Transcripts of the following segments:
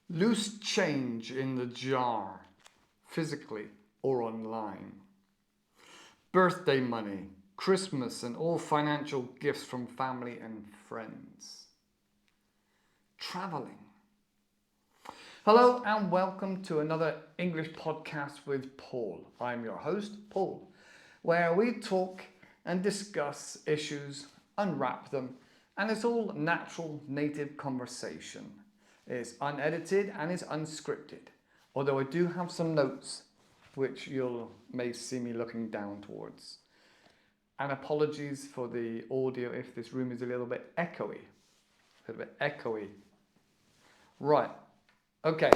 Loose change in the jar, physically or online. Birthday money, Christmas, and all financial gifts from family and friends. Traveling. Hello and welcome to another English podcast with Paul. I'm your host, Paul, where we talk and discuss issues, unwrap them, and it's all natural, native conversation. It's unedited and it's unscripted, although I do have some notes which you'll may see me looking down towards. And apologies for the audio if this room is a little bit echoey. Right. Okay,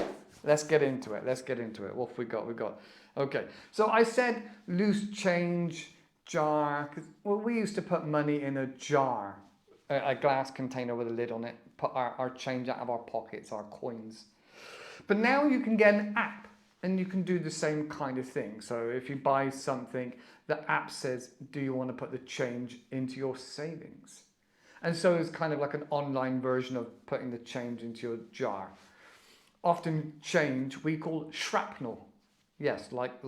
let's get into it. What have we got? Okay, so I said loose change jar, because we used to put money in a jar, a glass container with a lid on it, put our change out of our pockets, our coins. But now you can get an app and you can do the same kind of thing. So if you buy something, the app says, do you want to put the change into your savings? And so it's kind of like an online version of putting the change into your jar. Often change we call shrapnel. Yes, like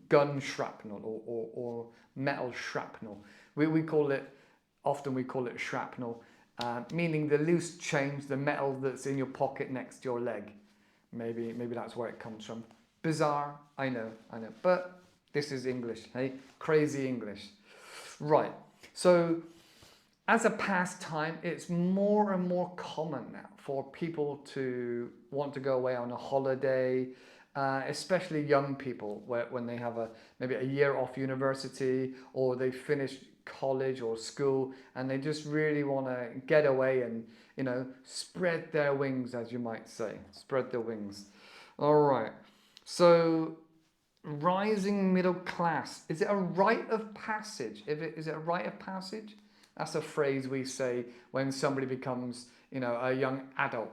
gun shrapnel or metal shrapnel. We call it, often we call it shrapnel, meaning the loose change, the metal that's in your pocket next to your leg. Maybe that's where it comes from. Bizarre, I know, but this is English, hey? Crazy English. Right, so as a pastime, it's more and more common now for people to want to go away on a holiday, especially young people when they have maybe a year off university or they finish college or school and they just really want to get away and, spread their wings, as you might say. Spread their wings. All right. So rising middle class, is it a rite of passage? Is it a rite of passage? That's a phrase we say when somebody becomes, a young adult,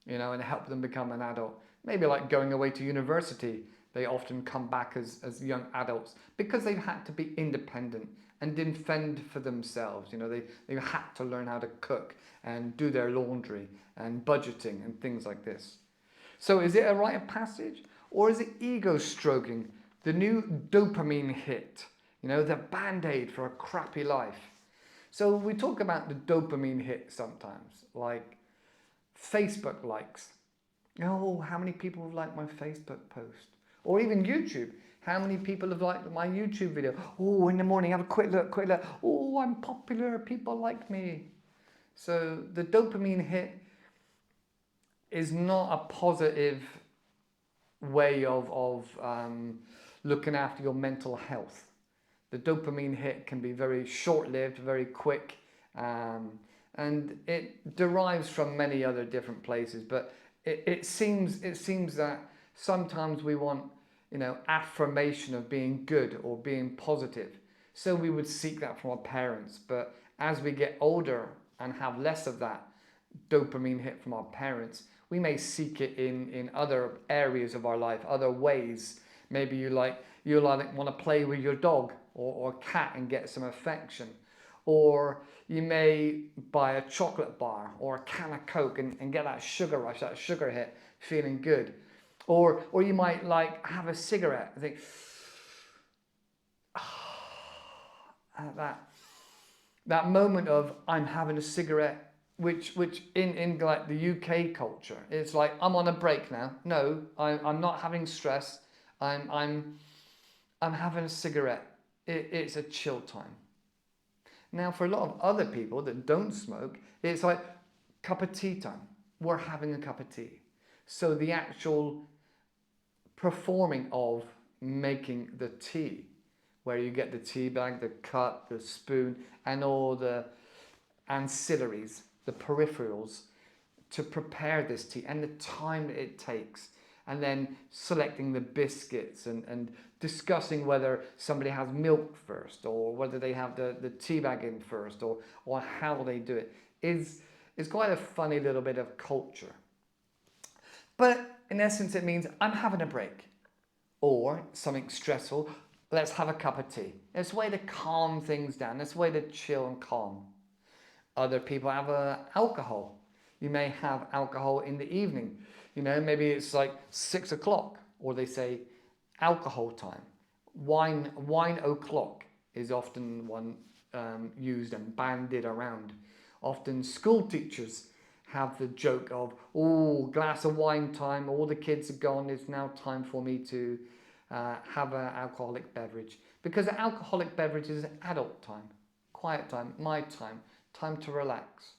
and help them become an adult. Maybe like going away to university, they often come back as young adults because they've had to be independent and didn't fend for themselves. They had to learn how to cook and do their laundry and budgeting and things like this. So is it a rite of passage or is it ego stroking, the new dopamine hit, the band-aid for a crappy life? So we talk about the dopamine hit sometimes, like Facebook likes. Oh, how many people have liked my Facebook post? Or even YouTube. How many people have liked my YouTube video? Oh, in the morning, have a quick look. Oh, I'm popular, people like me. So the dopamine hit is not a positive way of looking after your mental health. The dopamine hit can be very short-lived, very quick, and it derives from many other different places. But it seems that sometimes we want, affirmation of being good or being positive. So we would seek that from our parents. But as we get older and have less of that dopamine hit from our parents, we may seek it in other areas of our life, other ways. Maybe you want to play with your dog or cat and get some affection. Or you may buy a chocolate bar or a can of Coke and get that sugar rush, that sugar hit, feeling good. Or you might have a cigarette and think, that moment of I'm having a cigarette, which in like the UK culture, it's like I'm on a break now. No, I'm not having stress. I'm having a cigarette. It's a chill time. Now, for a lot of other people that don't smoke, it's like cup of tea time. We're having a cup of tea. So the actual performing of making the tea, where you get the tea bag, the cup, the spoon, and all the ancillaries, the peripherals, to prepare this tea and the time that it takes. And then selecting the biscuits and discussing whether somebody has milk first or whether they have the tea bag in first or how they do it is quite a funny little bit of culture. But in essence, it means I'm having a break or something stressful. Let's have a cup of tea. It's a way to calm things down. It's a way to chill and calm. Other people have alcohol. you may have alcohol in the evening. Maybe it's like 6 o'clock, or they say alcohol time. Wine o'clock is often one used and bandied around. Often school teachers have the joke of, oh, glass of wine time, all the kids are gone, it's now time for me to have an alcoholic beverage. Because an alcoholic beverage is adult time, quiet time, my time to relax.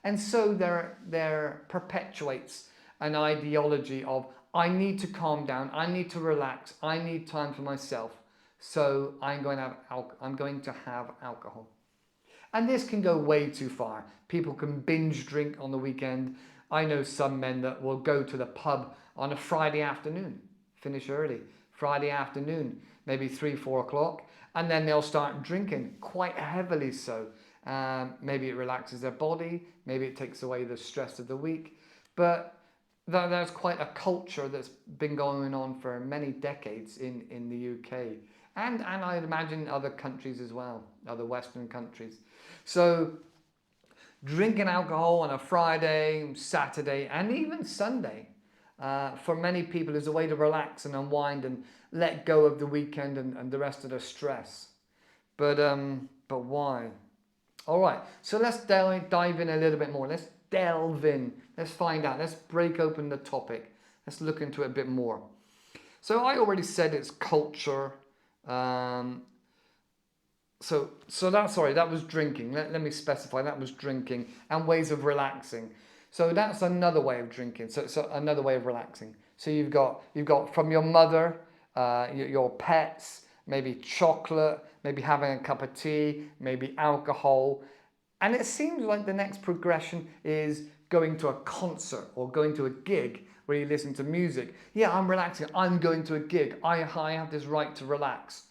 And so there perpetuates an ideology of, I need to calm down, I need to relax, I need time for myself, so I'm going to have alcohol. And this can go way too far. People can binge drink on the weekend. I know some men that will go to the pub on a Friday afternoon, finish early, Friday afternoon, maybe 3, 4 o'clock, and then they'll start drinking, quite heavily so. Maybe it relaxes their body, maybe it takes away the stress of the week, but there's quite a culture that's been going on for many decades in the UK, and I'd imagine other countries as well, other Western countries. So drinking alcohol on a Friday, Saturday, and even Sunday, for many people is a way to relax and unwind and let go of the weekend and the rest of the stress. But why? All right, so let's dive in a little bit more. Let's delve in. Let's find out. Let's break open the topic. Let's look into it a bit more. So I already said it's culture. So that was drinking. Let me specify, that was drinking and ways of relaxing. So that's another way of drinking. So another way of relaxing. So you've got from your mother, your pets, maybe chocolate, maybe having a cup of tea, maybe alcohol. And it seems like the next progression is going to a concert or going to a gig where you listen to music. Yeah, I'm relaxing. I'm going to a gig. I have this right to relax.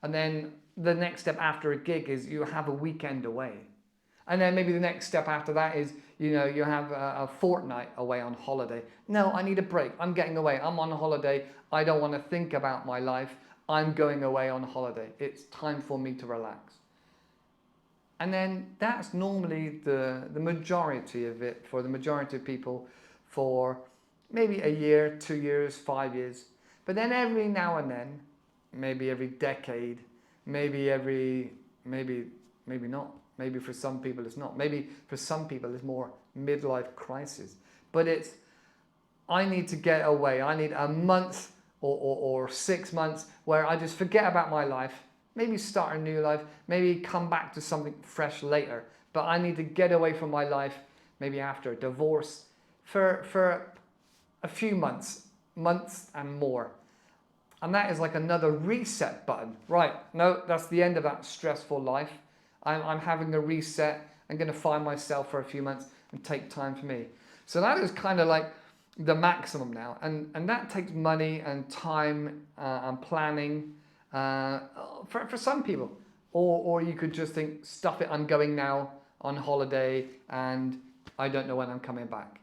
And then the next step after a gig is you have a weekend away. And then maybe the next step after that is, you have a fortnight away on holiday. No, I need a break. I'm getting away. I'm on holiday. I don't want to think about my life. I'm going away on holiday. It's time for me to relax. And then that's normally the majority of it for the majority of people for maybe a year, 2 years, 5 years. But then every now and then, maybe every decade, maybe not. Maybe for some people it's not. Maybe for some people it's more midlife crisis. But it's, I need to get away. I need a month or 6 months where I just forget about my life, maybe start a new life, maybe come back to something fresh later. But I need to get away from my life, maybe after a divorce, for a few months and more. And that is like another reset button. Right, no, that's the end of that stressful life. I'm having a reset. I'm going to find myself for a few months and take time for me. So that is kind of like the maximum now. And that takes money and time and planning for some people. Or you could just think, stuff it, I'm going now on holiday and I don't know when I'm coming back.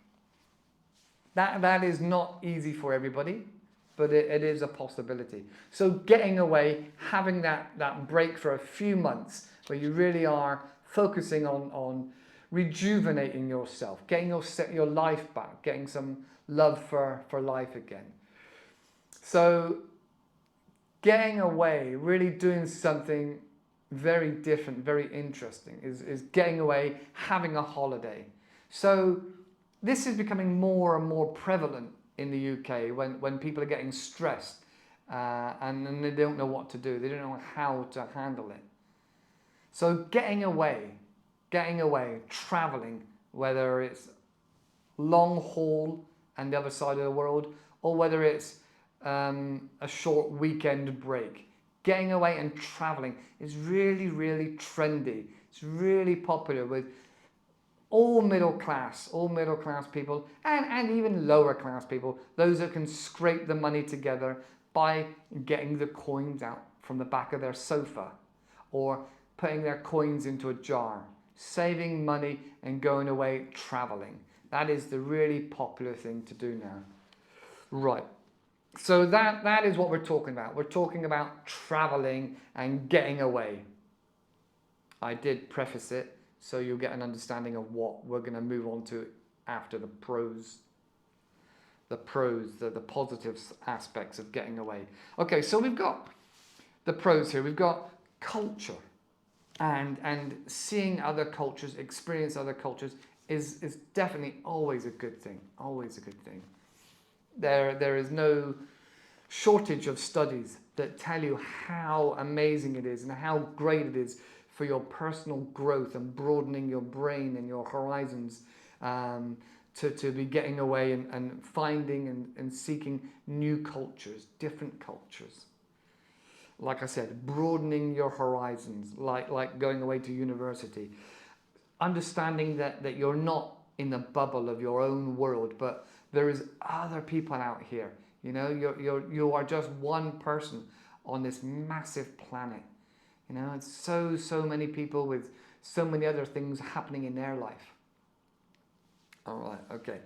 That is not easy for everybody, but it is a possibility. So getting away, having that break for a few months where you really are focusing on rejuvenating yourself, getting your life back, getting some love for life again. So getting away, really doing something very different, very interesting, is getting away, having a holiday. So this is becoming more and more prevalent in the UK when people are getting stressed and they don't know what to do. They don't know how to handle it. So getting away, traveling, whether it's long haul and the other side of the world, or whether it's a short weekend break. Getting away and traveling is really, really trendy. It's really popular with all middle class people and even lower class people, those that can scrape the money together by getting the coins out from the back of their sofa or putting their coins into a jar, saving money and going away traveling. That is the really popular thing to do now. Right. So that is what we're talking about. We're talking about traveling and getting away. I did preface it so you'll get an understanding of what we're going to move on to after the pros. The positive aspects of getting away. Okay, so we've got the pros here. We've got culture, and seeing other cultures, experience other cultures is definitely always a good thing. Always a good thing. There is no shortage of studies that tell you how amazing it is and how great it is for your personal growth and broadening your brain and your horizons, to be getting away and finding and seeking new cultures, different cultures. Like I said, broadening your horizons, like going away to university. Understanding that you're not in the bubble of your own world, but there is other people out here. You know, you are just one person on this massive planet. You know, it's so many people with so many other things happening in their life. All right, okay.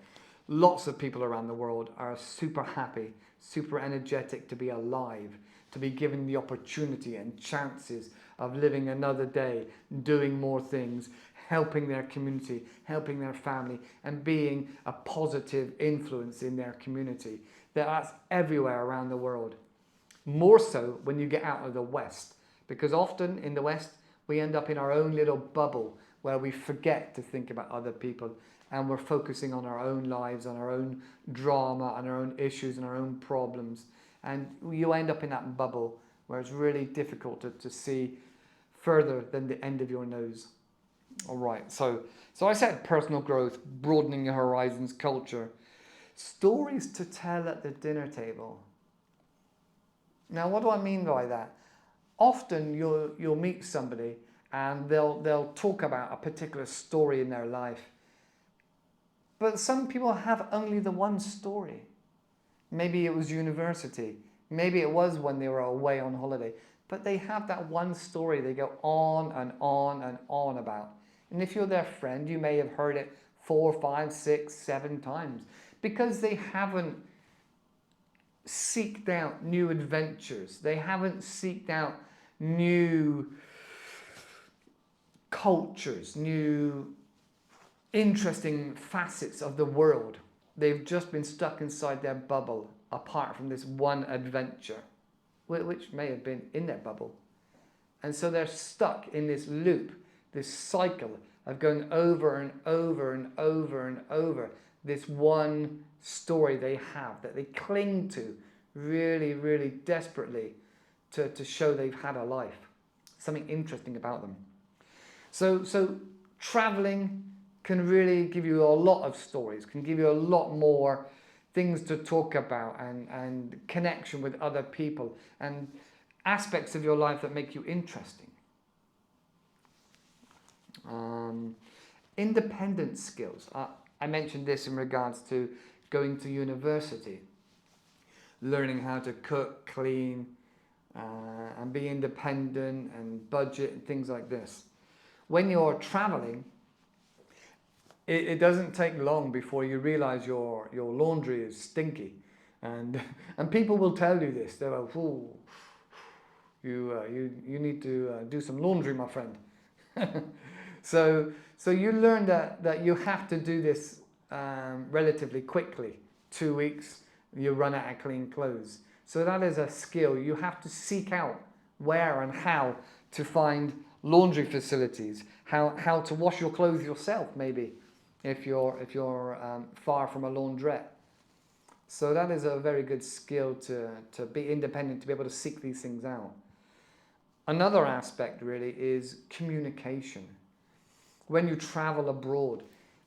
Lots of people around the world are super happy, super energetic to be alive, to be given the opportunity and chances of living another day, doing more things, helping their community, helping their family, and being a positive influence in their community. That's everywhere around the world. More so when you get out of the West, because often in the West, we end up in our own little bubble where we forget to think about other people, and we're focusing on our own lives, on our own drama, on our own issues and our own problems. And you end up in that bubble where it's really difficult to see further than the end of your nose. All right, so I said personal growth, broadening your horizons, culture, stories to tell at the dinner table. Now, what do I mean by that? Often you'll meet somebody and they'll talk about a particular story in their life. But some people have only the one story. Maybe it was university. Maybe it was when they were away on holiday. But they have that one story they go on and on and on about. And if you're their friend, you may have heard it 4, 5, 6, 7 times. Because they haven't seeked out new adventures. They haven't seeked out new cultures, new interesting facets of the world. They've just been stuck inside their bubble, apart from this one adventure, which may have been in their bubble. And so they're stuck in this loop, this cycle of going over and over and over and over this one story they have that they cling to really, really desperately to show they've had a life, something interesting about them. So traveling can really give you a lot of stories, can give you a lot more things to talk about, and connection with other people and aspects of your life that make you interesting. Independent skills. I mentioned this in regards to going to university, learning how to cook, clean, and be independent and budget and things like this. When you're traveling, it doesn't take long before you realize your laundry is stinky, and people will tell you this. They're like, "Oh, you need to do some laundry, my friend." So you learn that you have to do this relatively quickly. 2 weeks, you run out of clean clothes. So that is a skill. You have to seek out where and how to find laundry facilities, how to wash your clothes yourself, maybe, if you're far from a laundrette. So that is a very good skill to be independent, to be able to seek these things out. Another aspect really is communication. When you travel abroad,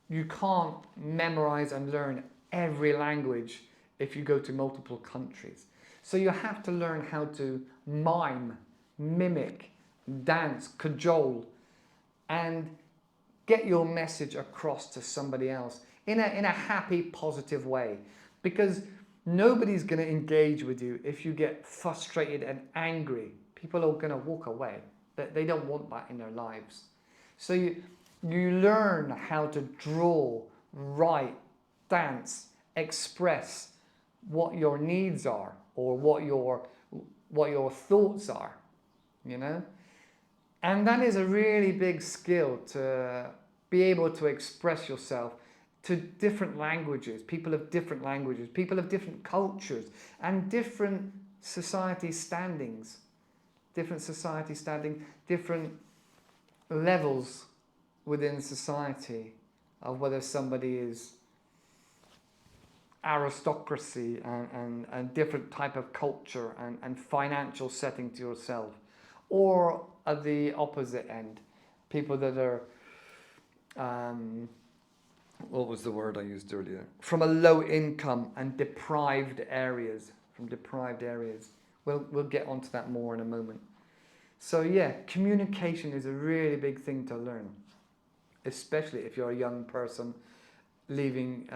you can't memorize and learn every language if you go to multiple countries. So you have to learn how to mime, mimic, dance, cajole, and get your message across to somebody else in a happy, positive way. Because nobody's going to engage with you if you get frustrated and angry. People are going to walk away. They don't want that in their lives. So you learn how to draw, write, dance, express what your needs are, or what your thoughts are, you know? And that is a really big skill, to be able to express yourself to different languages, people of different languages, people of different cultures, and different society standings, different levels within society of whether somebody is aristocracy and different type of culture and financial setting to yourself, or at the opposite end, people that are what was the word I used earlier? From a low income and deprived areas. We'll get onto that more in a moment. So yeah, communication is a really big thing to learn, especially if you're a young person leaving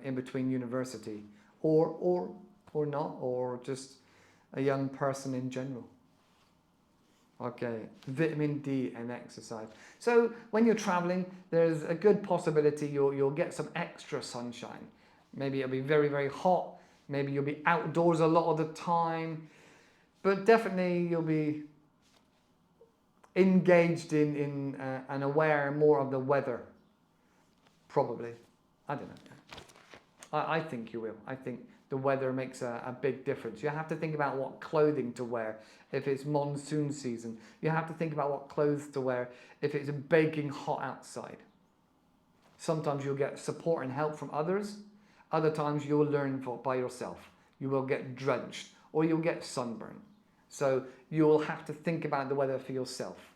in between university, or not, or just a young person in general. Okay, vitamin D and exercise. So when you're traveling, there's a good possibility you'll get some extra sunshine. Maybe it'll be very, very hot. Maybe you'll be outdoors a lot of the time. But definitely you'll be engaged in and aware more of the weather. Probably. I don't know. I think you will. I think the weather makes a big difference. You have to think about what clothing to wear if it's monsoon season. You have to think about what clothes to wear if it's baking hot outside. Sometimes you'll get support and help from others. Other times you'll learn by yourself. You will get drenched or you'll get sunburned. So you'll have to think about the weather for yourself.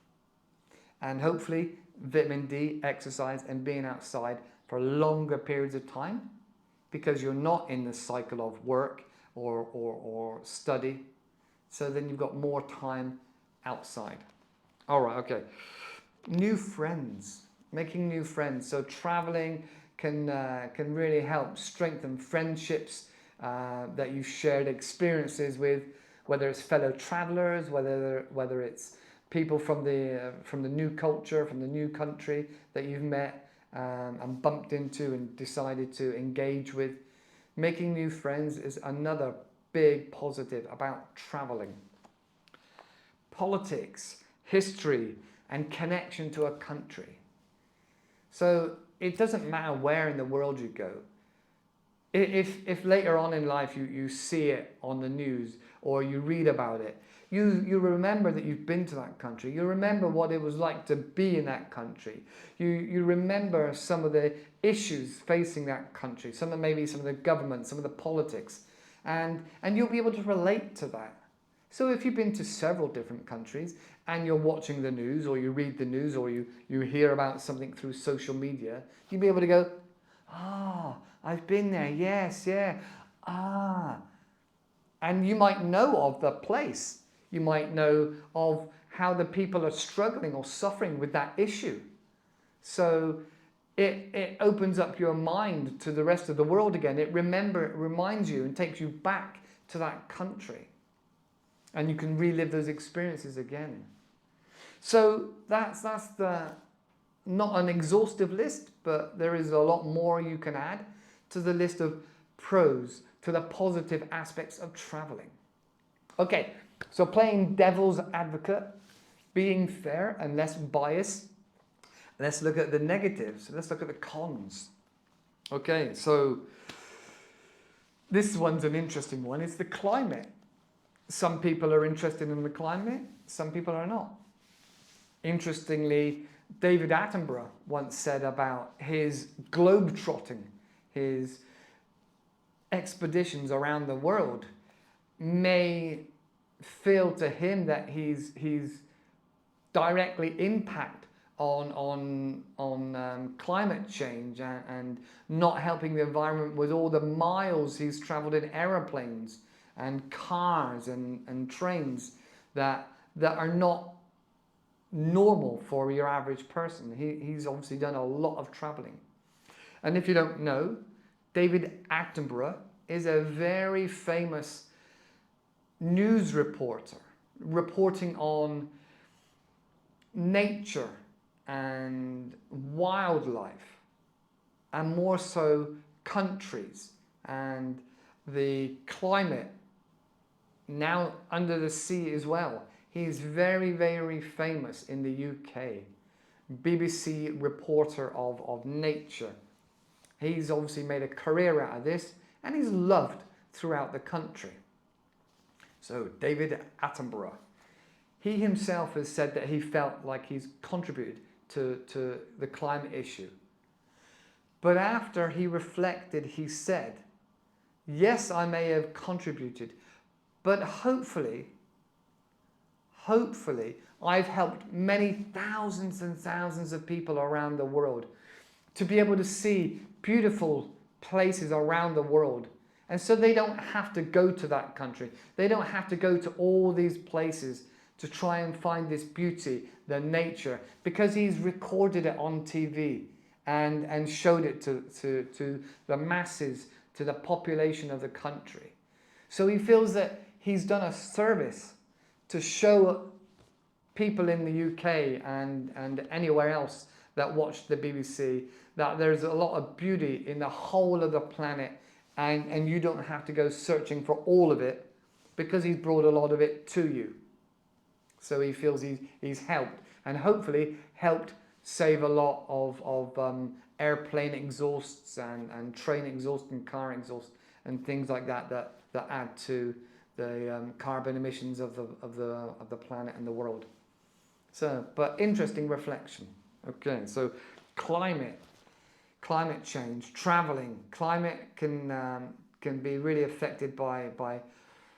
And hopefully vitamin D, exercise and being outside for longer periods of time, because you're not in the cycle of work or study. So then you've got more time outside. All right, okay. New friends, making new friends. So traveling can really help strengthen friendships that you've shared experiences with, whether it's fellow travelers, whether it's people from the new culture, from the new country that you've met and bumped into and decided to engage with. Making new friends is another big positive about traveling. Politics, history, and connection to a country. So it doesn't matter where in the world you go. If later on in life you see it on the news or you read about it, you remember that you've been to that country. You remember what it was like to be in that country. You remember some of the issues facing that country, maybe some of the government, some of the politics, and you'll be able to relate to that. So if you've been to several different countries and you're watching the news or you read the news or you hear about something through social media, you'll be able to go, I've been there, yes, yeah, and you might know of the place. You might know of how the people are struggling or suffering with that issue. So it opens up your mind to the rest of the world again. It reminds you and takes you back to that country. And you can relive those experiences again. So that's not an exhaustive list, but there is a lot more you can add to the list of pros, to the positive aspects of traveling. Okay, so playing devil's advocate, being fair and less biased, let's look at the negatives. Let's look at the cons. Okay, so this one's an interesting one. It's the climate. Some people are interested in the climate, some people are not. Interestingly, David Attenborough once said about his globe-trotting, his expeditions around the world, may feel to him that he's directly impact on climate change and not helping the environment with all the miles he's traveled in aeroplanes and cars and trains that are not normal for your average person. He's obviously done a lot of traveling. And if you don't know, David Attenborough is a very famous news reporter, reporting on nature and wildlife, and more so countries and the climate, now under the sea as well. He's very, very famous in the UK. BBC reporter of nature He's obviously made a career out of this, and he's loved throughout the country. So David Attenborough, he himself has said that he felt like he's contributed to the climate issue. But after he reflected, he said, yes, I may have contributed, but hopefully, I've helped many thousands and thousands of people around the world to be able to see beautiful places around the world. And so they don't have to go to that country. They don't have to go to all these places to try and find this beauty, the nature, because he's recorded it on TV and showed it to the masses, to the population of the country. So he feels that he's done a service to show people in the UK and anywhere else that watch the BBC that there's a lot of beauty in the whole of the planet, and you don't have to go searching for all of it, because he's brought a lot of it to you. So he feels he's helped, and hopefully helped save a lot of airplane exhausts and train exhaust and car exhaust and things like that add to the carbon emissions of the planet and the world. So, but interesting reflection. Okay, so climate change, traveling. Climate can be really affected by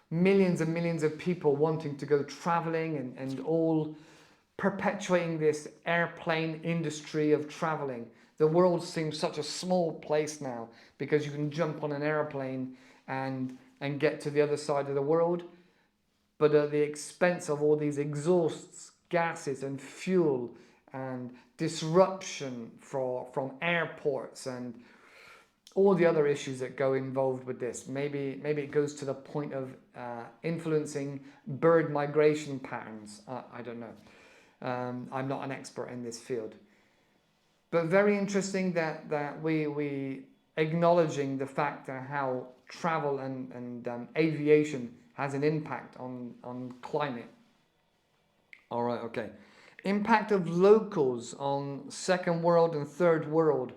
millions and millions of people wanting to go traveling and all perpetuating this airplane industry of traveling. The world seems such a small place now because you can jump on an airplane and get to the other side of the world, but at the expense of all these exhausts, gases and fuel and disruption from airports and all the other issues that go involved with this. Maybe it goes to the point of influencing bird migration patterns. I don't know. I'm not an expert in this field. But very interesting that we acknowledging the fact that how travel and aviation has an impact on climate. All right, okay. Impact of locals on second world and third world.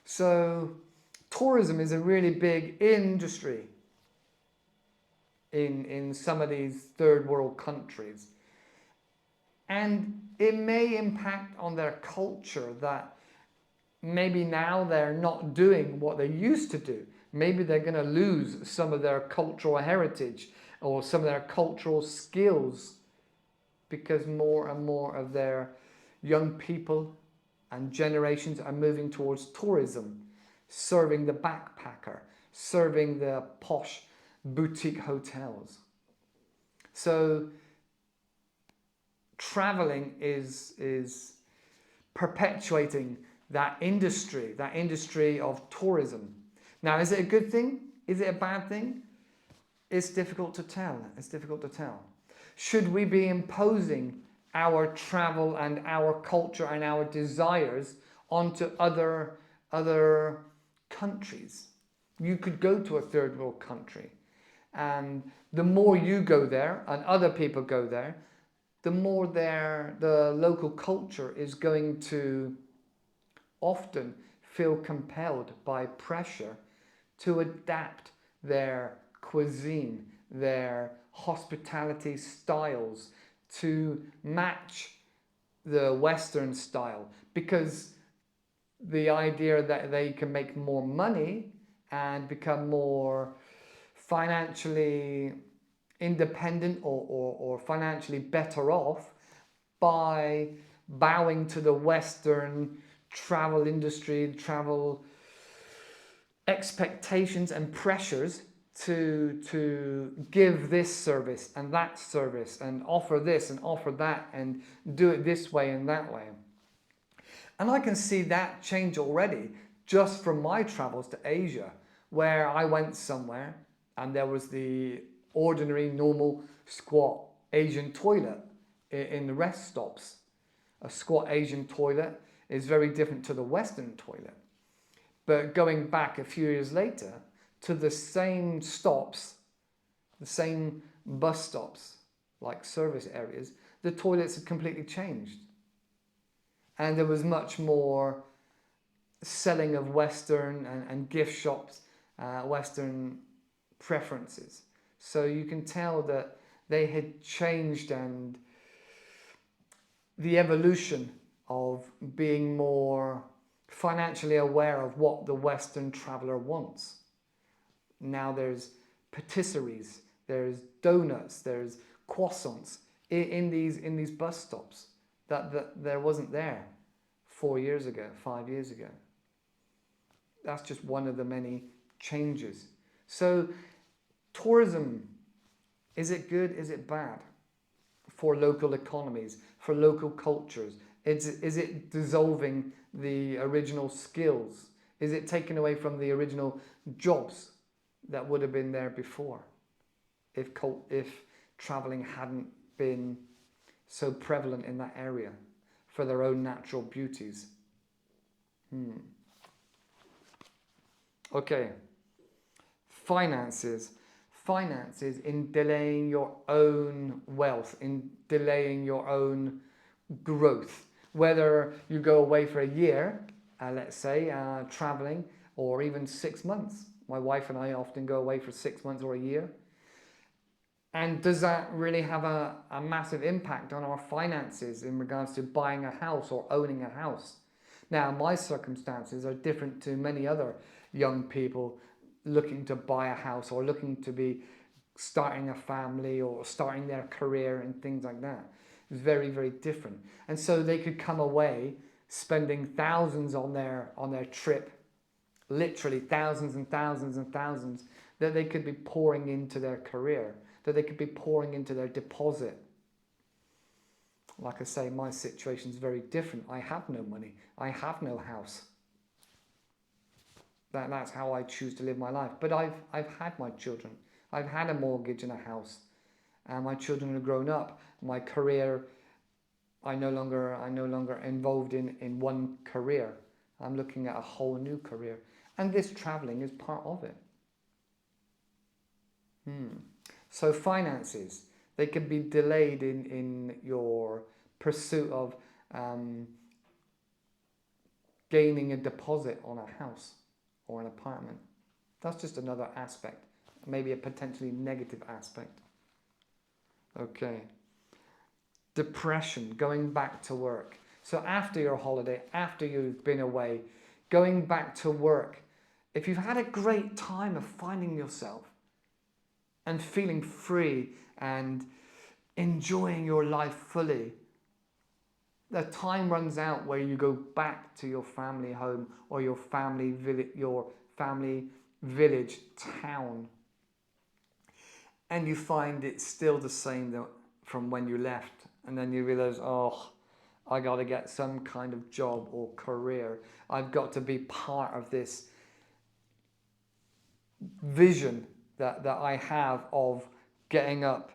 So tourism is a really big industry in some of these third world countries. And it may impact on their culture that maybe now they're not doing what they used to do. Maybe they're going to lose some of their cultural heritage or some of their cultural skills because more and more of their young people and generations are moving towards tourism, serving the backpacker, serving the posh boutique hotels. So traveling is perpetuating that industry of tourism. Now, is it a good thing? Is it a bad thing? It's difficult to tell. Should we be imposing our travel and our culture and our desires onto other countries? You could go to a third world country, and the more you go there and other people go there, the more the local culture is going to often feel compelled by pressure to adapt their cuisine, their hospitality styles to match the Western style, because the idea that they can make more money and become more financially independent or financially better off by bowing to the Western travel industry, travel expectations and pressures to give this service and that service and offer this and offer that and do it this way and that way. And I can see that change already just from my travels to Asia, where I went somewhere and there was the ordinary, normal, squat Asian toilet in the rest stops. A squat Asian toilet is very different to the Western toilet. But going back a few years later to the same stops, the same bus stops, like service areas, the toilets had completely changed. And there was much more selling of Western and gift shops, Western preferences. So you can tell that they had changed, and the evolution of being more financially aware of what the Western traveler wants. Now there's patisseries, there's donuts, there's croissants in these bus stops that there wasn't there 4 years ago, 5 years ago. That's just one of the many changes. So tourism, is it good? Is it bad for local economies, for local cultures? Is it dissolving the original skills? Is it taking away from the original jobs that would have been there before if traveling hadn't been so prevalent in that area for their own natural beauties? Okay. Finances in delaying your own wealth, in delaying your own growth. Whether you go away for a year, let's say, traveling, or even 6 months. My wife and I often go away for 6 months or a year. And does that really have a massive impact on our finances in regards to buying a house or owning a house? Now, my circumstances are different to many other young people looking to buy a house or looking to be starting a family or starting their career and things like that. It's very, very different. And so they could come away spending thousands on their trip, literally thousands and thousands and thousands, that they could be pouring into their career, that they could be pouring into their deposit. Like I say, my situation is very different. I have no money. I have no house. That's how I choose to live my life. But I've had my children. I've had a mortgage and a house. And my children have grown up. My career, I'm no longer involved in one career. I'm looking at a whole new career. And this traveling is part of it. So finances, they can be delayed in your pursuit of gaining a deposit on a house or an apartment. That's just another aspect, maybe a potentially negative aspect. Okay. Depression, going back to work. So after your holiday, after you've been away, going back to work, if you've had a great time of finding yourself and feeling free and enjoying your life fully, the time runs out where you go back to your family home or your family village, town, and you find it's still the same from when you left, and then you realize, oh, I got to get some kind of job or career. I've got to be part of this vision that I have of getting up,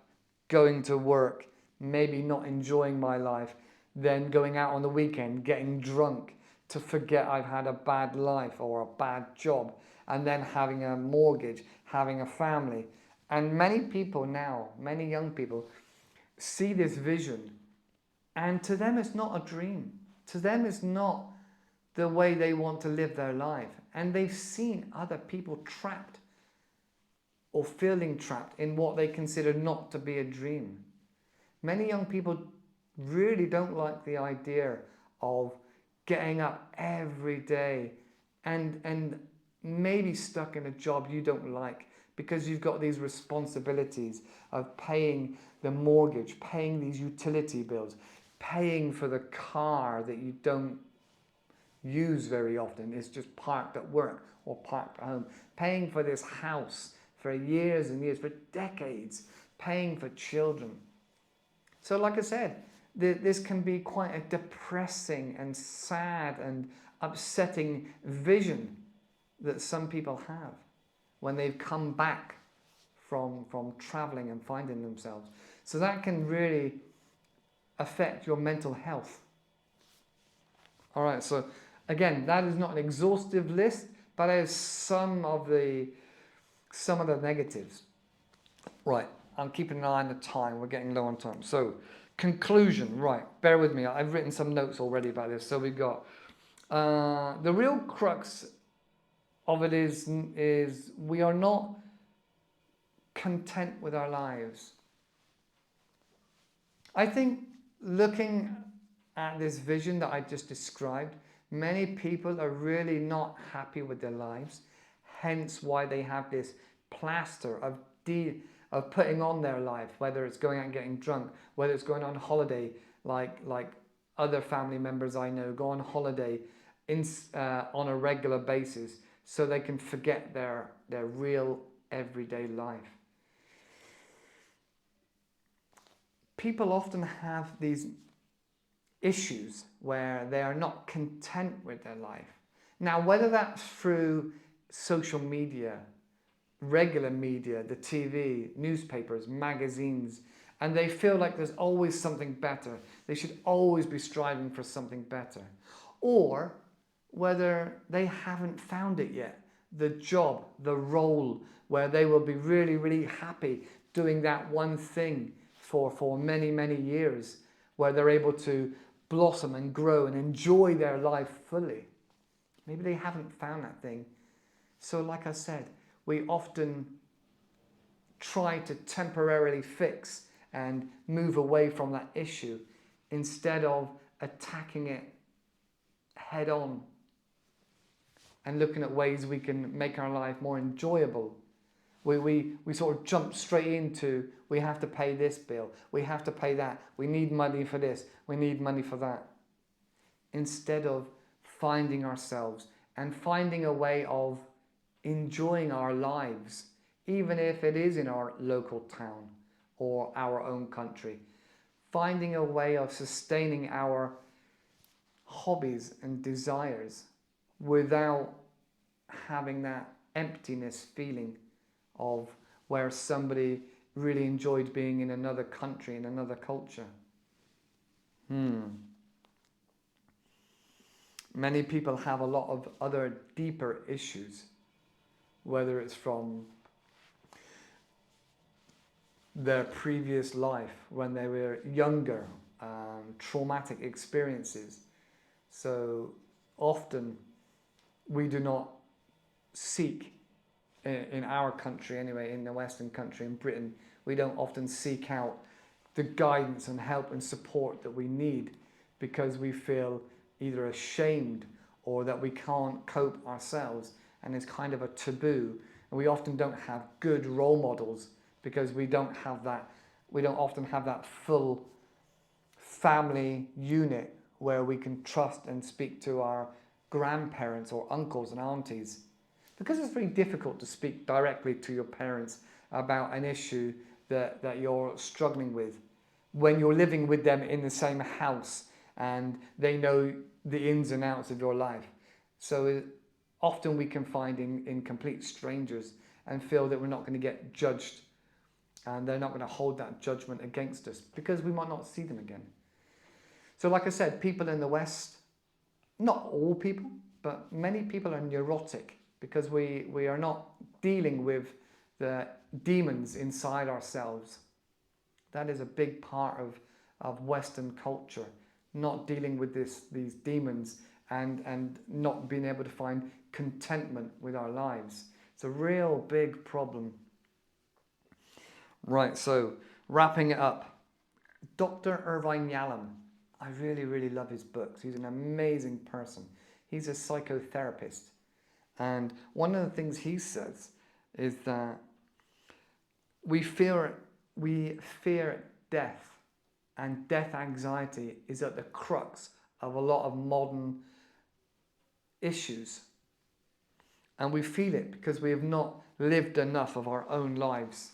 going to work, maybe not enjoying my life, then going out on the weekend, getting drunk to forget I've had a bad life or a bad job, and then having a mortgage, having a family. And many people now, many young people, see this vision, and to them it's not a dream. To them it's not the way they want to live their life. And they've seen other people trapped or feeling trapped in what they consider not to be a dream. Many young people really don't like the idea of getting up every day and maybe stuck in a job you don't like because you've got these responsibilities of paying the mortgage, paying these utility bills, paying for the car that you don't use very often. It's just parked at work or parked at home. Paying for this house for years and years, for decades, paying for children. So like I said, this can be quite a depressing and sad and upsetting vision that some people have when they've come back from traveling and finding themselves. So that can really affect your mental health. All right, so again, that is not an exhaustive list, but it is some of the negatives. Right, I'm keeping an eye on the time. We're getting low on time. So conclusion, right, bear with me. I've written some notes already about this. So we've got The real crux of it is we are not content with our lives. I think looking at this vision that I just described, many people are really not happy with their lives, hence why they have this plaster of putting on their life, whether it's going out and getting drunk, whether it's going on holiday, like other family members I know go on holiday on a regular basis so they can forget their real everyday life. People often have these issues where they are not content with their life. Now, whether that's through social media, regular media, the TV, newspapers, magazines, and they feel like there's always something better. They should always be striving for something better. Or whether they haven't found it yet, the job, the role, where they will be really, really happy doing that one thing for many, many years, where they're able to blossom and grow and enjoy their life fully. Maybe they haven't found that thing. So like I said, we often try to temporarily fix and move away from that issue instead of attacking it head on and looking at ways we can make our life more enjoyable. We sort of jump straight into, we have to pay this bill, we have to pay that, we need money for this, we need money for that. Instead of finding ourselves and finding a way of enjoying our lives, even if it is in our local town or our own country. Finding a way of sustaining our hobbies and desires without having that emptiness feeling of where somebody really enjoyed being in another country, in another culture. Many people have a lot of other deeper issues, whether it's from their previous life when they were younger, traumatic experiences. So often we do not seek, in our country anyway, in the Western country, in Britain, we don't often seek out the guidance and help and support that we need because we feel either ashamed or that we can't cope ourselves, and it's kind of a taboo. And we often don't have good role models because we don't often have that full family unit where we can trust and speak to our grandparents or uncles and aunties. Because it's very difficult to speak directly to your parents about an issue that you're struggling with when you're living with them in the same house and they know the ins and outs of your life. So often we can find in complete strangers and feel that we're not going to get judged and they're not going to hold that judgment against us because we might not see them again. So like I said, people in the West, not all people, but many people are neurotic because we are not dealing with the demons inside ourselves. That is a big part of Western culture, not dealing with these demons and not being able to find contentment with our lives. It's a real big problem. Right, so wrapping it up, Dr. Irvine Yalom, I really, really love his books. He's an amazing person. He's a psychotherapist. And one of the things he says is that we fear death, and death anxiety is at the crux of a lot of modern issues. And we feel it because we have not lived enough of our own lives.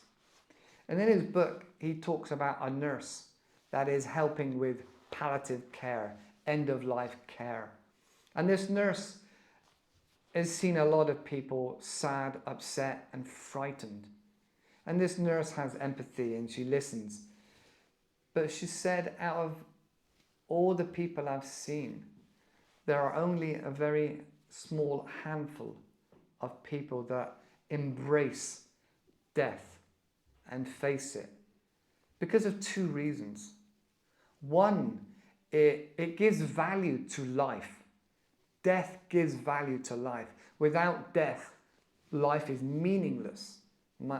And in his book, he talks about a nurse that is helping with palliative care, end-of-life care. And this nurse has seen a lot of people sad, upset, and frightened. And this nurse has empathy and she listens. But she said, out of all the people I've seen, there are only a very small handful of people that embrace death and face it because of two reasons. One, it gives value to life. death gives value to life. Without death, life is meaningless.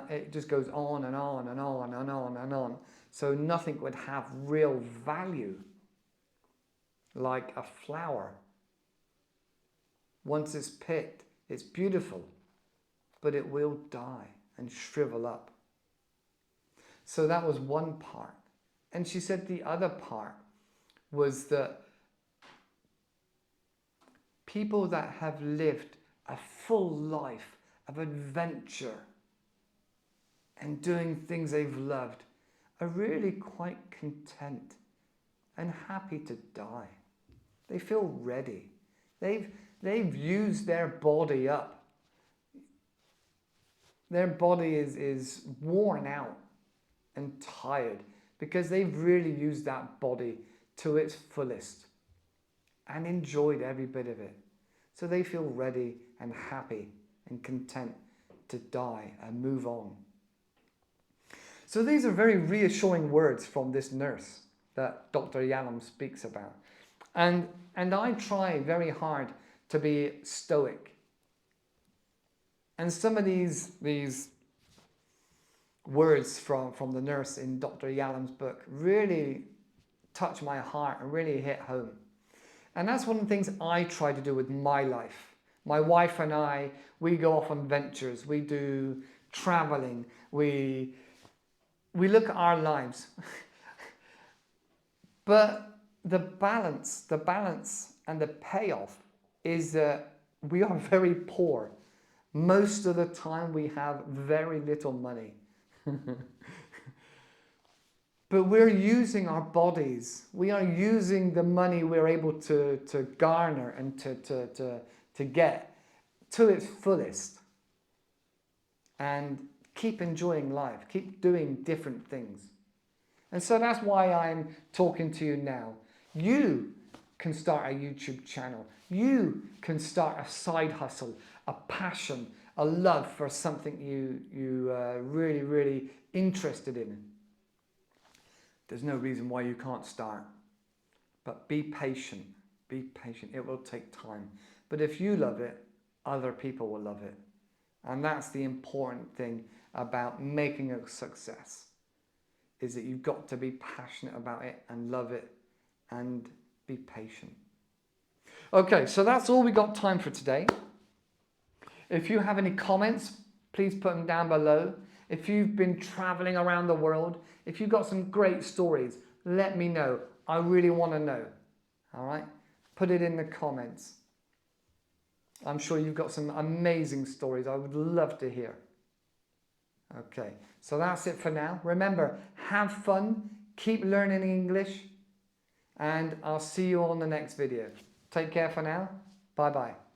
It just goes on and on and on and on and on. So nothing would have real value like a flower. Once it's picked, it's beautiful, but it will die and shrivel up. So that was one part. And she said the other part was that people that have lived a full life of adventure and doing things they've loved are really quite content and happy to die. They feel ready. They've used their body up. Their body is worn out and tired because they've really used that body to its fullest and enjoyed every bit of it. So they feel ready and happy and content to die and move on. So these are very reassuring words from this nurse that Dr. Yalom speaks about. And I try very hard to be stoic. And some of these words from the nurse in Dr. Yalom's book really touch my heart and really hit home. And that's one of the things I try to do with my life. My wife and I, we go off on ventures, we do traveling, we look at our lives. But the balance and the payoff is that we are very poor. Most of the time we have very little money. But we're using our bodies. We are using the money we're able to garner and to get to its fullest. And keep enjoying life. Keep doing different things. And so that's why I'm talking to you now. You can start a YouTube channel. You can start a side hustle, a passion, a love for something you really, really interested in. There's no reason why you can't start. But be patient. Be patient. It will take time. But if you love it, other people will love it. And that's the important thing about making a success, is that you've got to be passionate about it and love it and be patient. Okay, so that's all we got time for today. If you have any comments, please put them down below. If you've been traveling around the world, if you've got some great stories, let me know. I really want to know. All right? Put it in the comments. I'm sure you've got some amazing stories I would love to hear. Okay, so that's it for now. Remember, have fun, keep learning English, and I'll see you on the next video. Take care for now. Bye-bye.